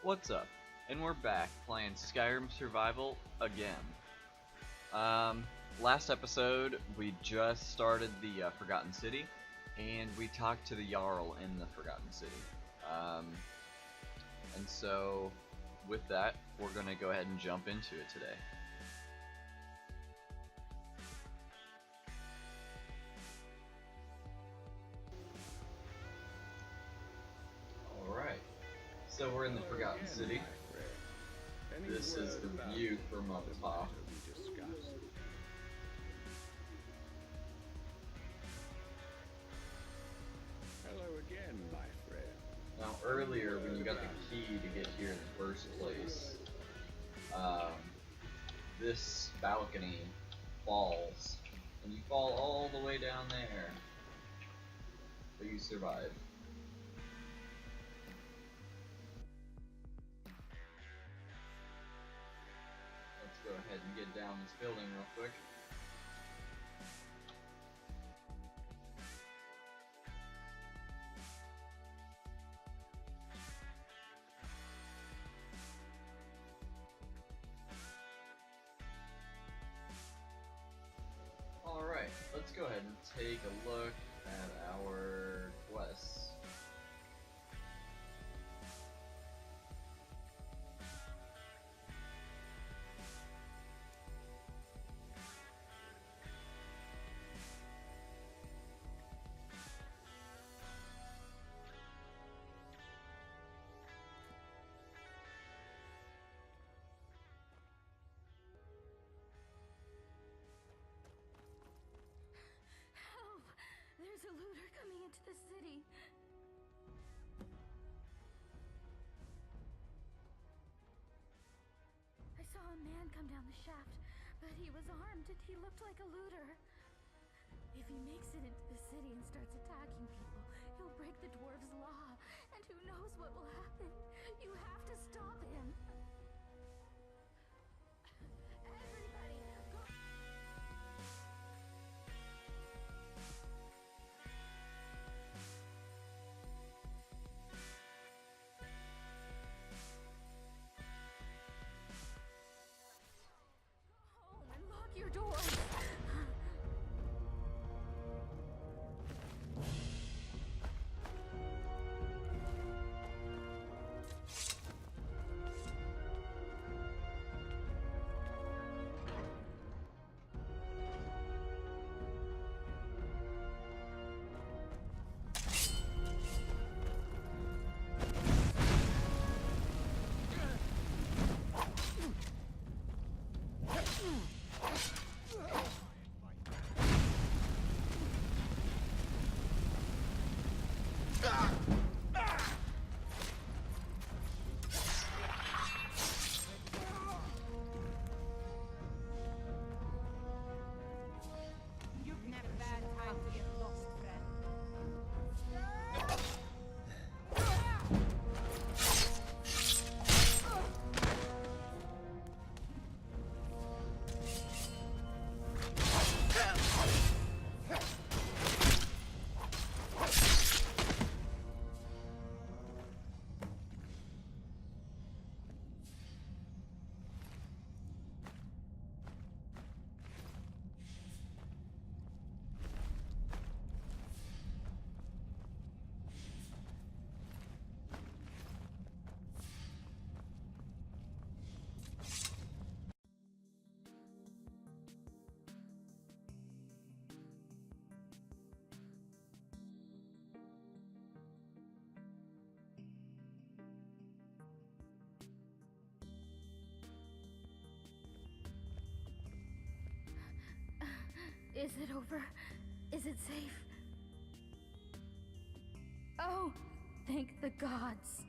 What's up? And we're back playing Skyrim Survival again. Last episode we just started the Forgotten City, and we talked to the Jarl in the Forgotten City. And so with that, we're gonna go ahead and jump into it today. Alright, so we're in the Forgotten City. This is the view from up top. Hello again, my friend. Now earlier, when you got the key to get here in the first place, this balcony falls, and you fall all the way down there, but you survive. Let's go ahead and get down this building real quick. Alright, let's go ahead and take a look at our quests. Help! There's a looter coming into the city. I saw a man come down the shaft, but he was armed and he looked like a looter. If he makes it into the city and starts attacking people, he'll break the dwarves' law, and who knows what will happen. You have to stop him. Everybody, go! Home and lock your doors. You've had a bad time to get lost, friend. Is it over? Is it safe? Oh, thank the gods.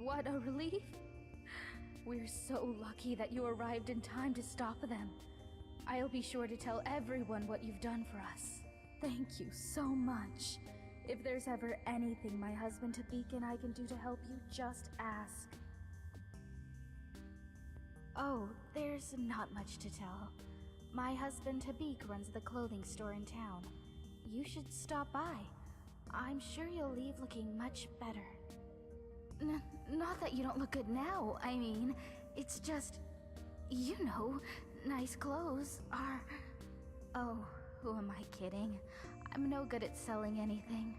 What a relief. We're so lucky that you arrived in time to stop them. I'll be sure to tell everyone what you've done for us. Thank you so much. If there's ever anything my husband Tabik and I can do to help you, just ask. Oh, there's not much to tell. My husband Tabik runs the clothing store in town. You should stop by. I'm sure you'll leave looking much better. Not that you don't look good now, I mean, it's just, you know, nice clothes are... Oh, who am I kidding? I'm no good at selling anything.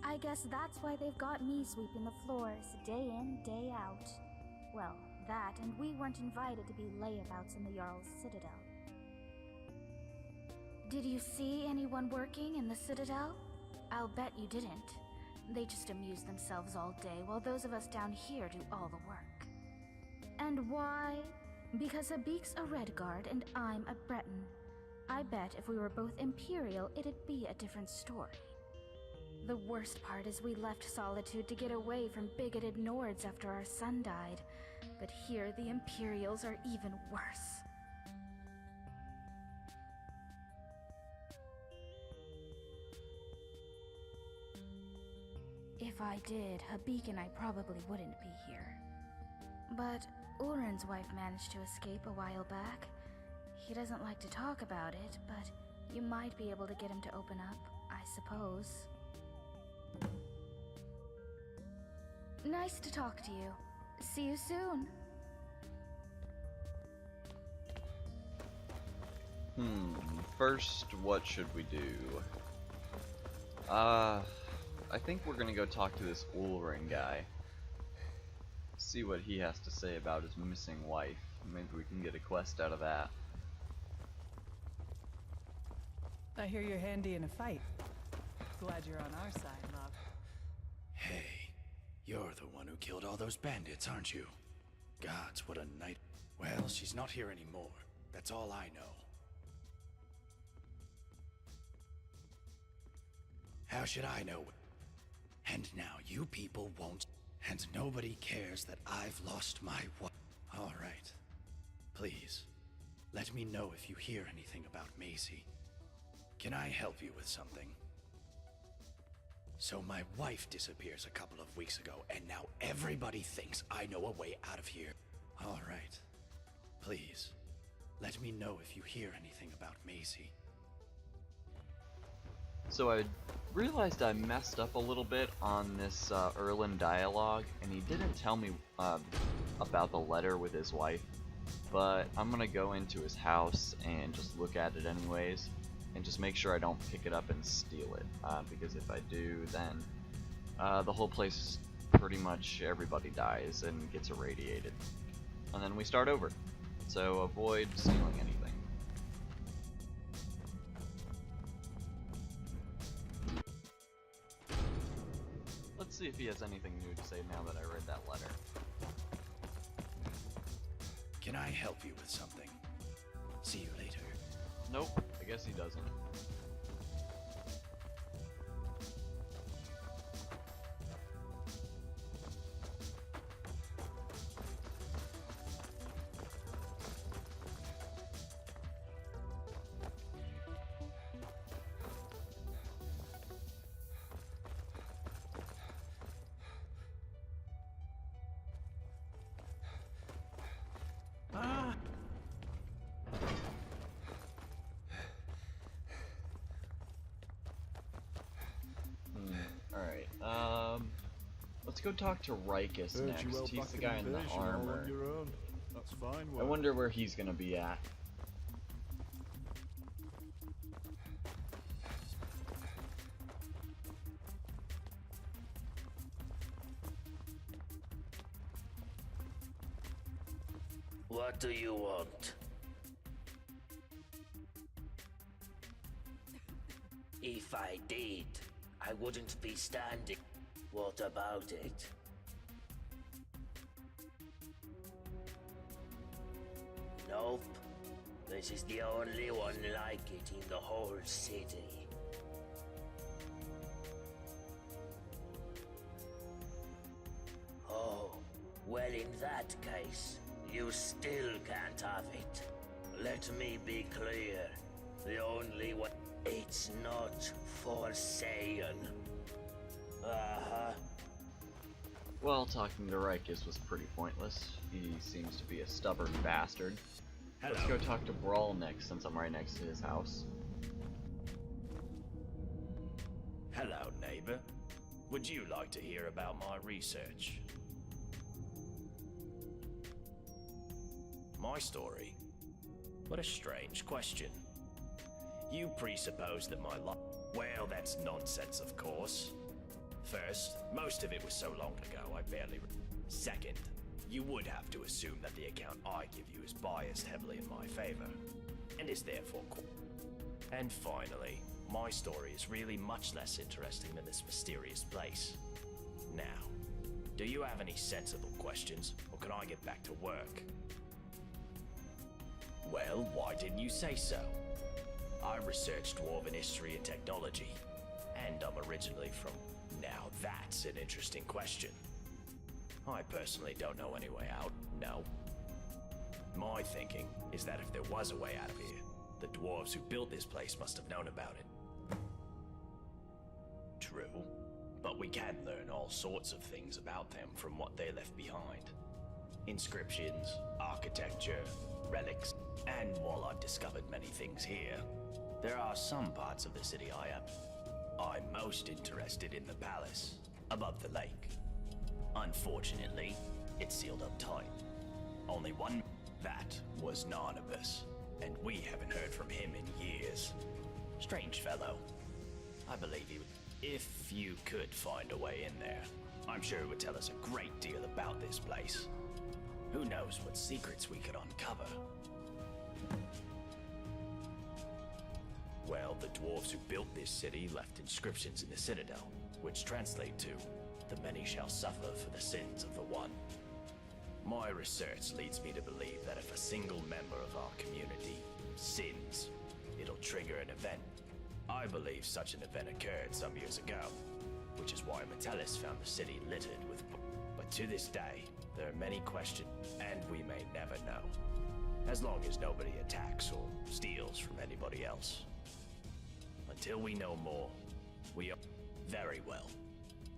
I guess that's why they've got me sweeping the floors day in, day out. Well, that, and we weren't invited to be layabouts in the Jarl's Citadel. Did you see anyone working in the Citadel? I'll bet you didn't. They just amuse themselves all day while those of us down here do all the work. And why? Because Abik's a Redguard and I'm a Breton. I bet if we were both Imperial, it'd be a different story. The worst part is we left Solitude to get away from bigoted Nords after our son died. But here the Imperials are even worse. If I did, Habik and I probably wouldn't be here. But Urin's wife managed to escape a while back. He doesn't like to talk about it, but you might be able to get him to open up, I suppose. Nice to talk to you. See you soon. First, what should we do? I think we're gonna go talk to this Ulring guy. See what he has to say about his missing wife. Maybe we can get a quest out of that. I hear you're handy in a fight. Glad you're on our side, love. Hey, you're the one who killed all those bandits, aren't you? Gods, what a night. Well, she's not here anymore. That's all I know. How should I know? And now you people won't. And nobody cares that I've lost my wife. All right. Please, let me know if you hear anything about Maisie. Can I help you with something? So my wife disappears a couple of weeks ago, and now everybody thinks I know a way out of here. All right. Please, let me know if you hear anything about Maisie. So I realized I messed up a little bit on this Erlin dialogue, and he didn't tell me about the letter with his wife, but I'm gonna go into his house and just look at it anyways, and just make sure I don't pick it up and steal it, because if I do, then the whole place, pretty much everybody dies and gets irradiated, and then we start over. So avoid stealing anything. Let's see if he has anything new to say now that I read that letter. Can I help you with something? See you later. Nope, I guess he doesn't. Let's go talk to Rikus next. He's the guy in the armor. That's fine. I wonder where he's gonna be at. What do you want? If I did, I wouldn't be standing. What about it? Nope. This is the only one like it in the whole city. Oh, well in that case, you still can't have it. Let me be clear. The only one... It's not for sale. Well, talking to Rikus was pretty pointless. He seems to be a stubborn bastard. Hello. Let's go talk to Brawl next, since I'm right next to his house. Hello, neighbor. Would you like to hear about my research? My story? What a strange question. You presuppose that my life... Well, that's nonsense, of course. First, most of it was so long ago, I barely... Second, you would have to assume that the account I give you is biased heavily in my favor, and is therefore... And finally, my story is really much less interesting than this mysterious place. Now, do you have any sensible questions, or can I get back to work? Well, why didn't you say so? I researched Dwarven history and technology, and I'm originally from... Now that's an interesting question. I personally don't know any way out, no. My thinking is that if there was a way out of here, the dwarves who built this place must have known about it. True, but we can learn all sorts of things about them from what they left behind. Inscriptions, architecture, relics, and while I've discovered many things here, there are some parts of the city I'm most interested in the palace, above the lake. Unfortunately, it's sealed up tight. Only one... That was Narnabas, and we haven't heard from him in years. Strange fellow. I believe he would... If you could find a way in there, I'm sure it would tell us a great deal about this place. Who knows what secrets we could uncover. Well, the dwarves who built this city left inscriptions in the citadel, which translate to, "The many shall suffer for the sins of the one." My research leads me to believe that if a single member of our community sins, it'll trigger an event. I believe such an event occurred some years ago, which is why Metellus found the city littered with... But to this day, there are many questions, and we may never know. As long as nobody attacks or steals from anybody else. Until we know more, we are... Very well.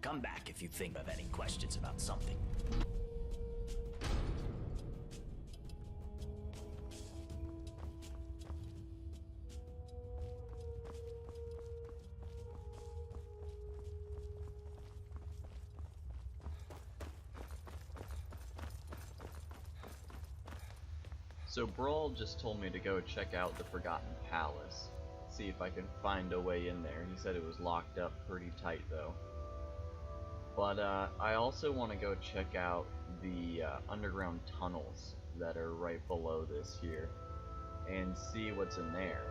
Come back if you think of any questions about something. So Brawl just told me to go check out the Forgotten Palace, see if I can find a way in there. He said it was locked up pretty tight though. But I also want to go check out the underground tunnels that are right below this here and see what's in there.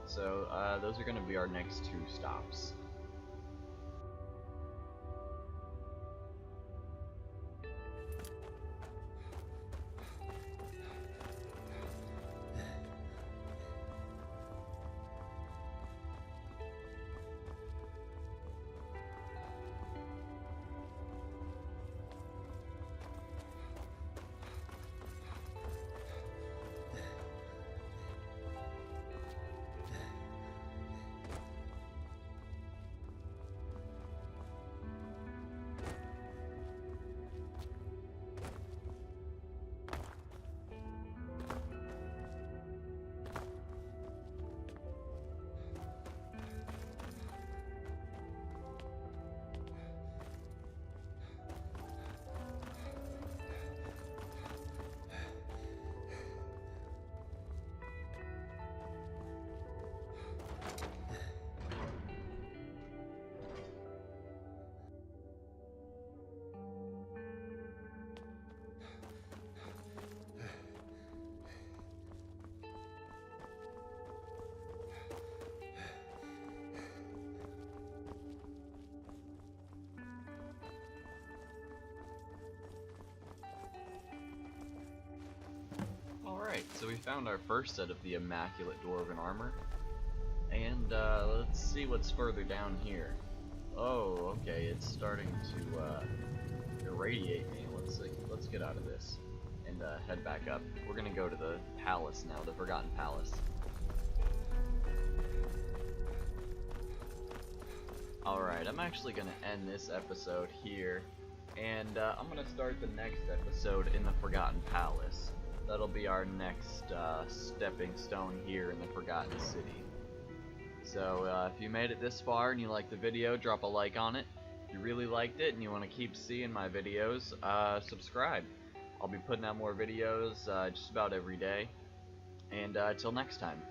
So those are going to be our next two stops. Alright, so we found our first set of the Immaculate Dwarven Armor. And let's see what's further down here. Oh, okay, it's starting to irradiate me. Let's get out of this and head back up. We're gonna go to the palace now, the Forgotten Palace. Alright, I'm actually gonna end this episode here, and I'm gonna start the next episode in the Forgotten Palace. That'll be our next stepping stone here in the Forgotten City. So if you made it this far and you liked the video, drop a like on it, If you really liked it and you want to keep seeing my videos, subscribe. I'll be putting out more videos just about every day. And till next time.